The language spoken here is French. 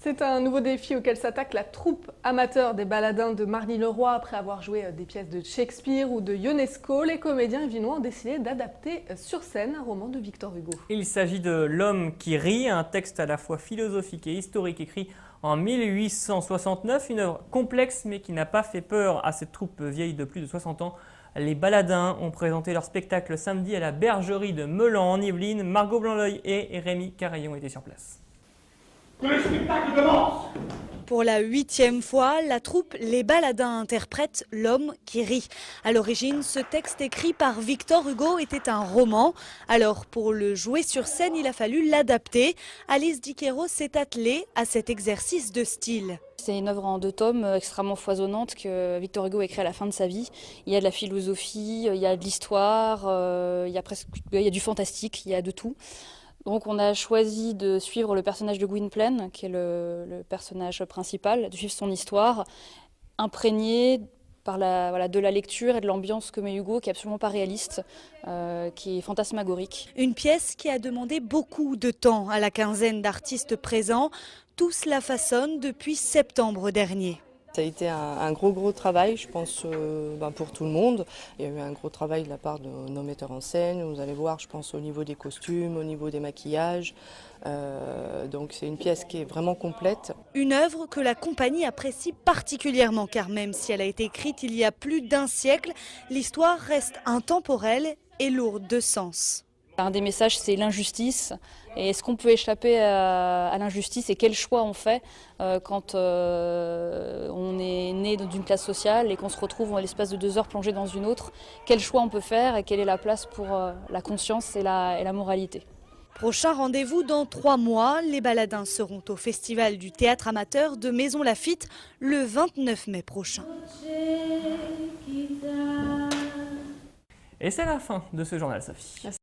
C'est un nouveau défi auquel s'attaque la troupe amateur des Baladins de Marly-le-Roi. Après avoir joué des pièces de Shakespeare ou de Ionesco, les comédiens vinois ont décidé d'adapter sur scène un roman de Victor Hugo. Il s'agit de L'homme qui rit, un texte à la fois philosophique et historique écrit en 1869, une œuvre complexe mais qui n'a pas fait peur à cette troupe vieille de plus de 60 ans. Les Baladins ont présenté leur spectacle samedi à la Bergerie de Meulan en Yvelines. Margot Blanc-L'Oeil et Rémi Carayon étaient sur place. Que le spectacle commence! Pour la 8e fois, la troupe Les Baladins interprète L'homme qui rit. À l'origine, ce texte écrit par Victor Hugo était un roman. Alors, pour le jouer sur scène, il a fallu l'adapter. Alice Diqueiro s'est attelée à cet exercice de style. C'est une œuvre en 2 tomes extrêmement foisonnante que Victor Hugo a écrit à la fin de sa vie. Il y a de la philosophie, il y a de l'histoire, il y a du fantastique, il y a de tout. Donc on a choisi de suivre le personnage de Gwynplaine, qui est le personnage principal, de suivre son histoire, imprégné par de la lecture et de l'ambiance que met Hugo, qui est absolument pas réaliste, qui est fantasmagorique. Une pièce qui a demandé beaucoup de temps à la quinzaine d'artistes présents. Tous la façonnent depuis septembre dernier. Ça a été un gros travail, je pense, pour tout le monde. Il y a eu un gros travail de la part de nos metteurs en scène. Vous allez voir, je pense, au niveau des costumes, au niveau des maquillages. Donc c'est une pièce qui est vraiment complète. Une œuvre que la compagnie apprécie particulièrement, car même si elle a été écrite il y a plus d'1 siècle, l'histoire reste intemporelle et lourde de sens. Un des messages, c'est l'injustice. Et est-ce qu'on peut échapper à l'injustice et quel choix on fait quand on est né d'une classe sociale et qu'on se retrouve en l'espace de 2 heures plongé dans une autre? Quel choix on peut faire et quelle est la place pour la conscience et la moralité? Prochain rendez-vous dans 3 mois. Les Baladins seront au Festival du théâtre amateur de Maison Lafitte le 29 mai prochain. Et c'est la fin de ce journal, Sophie.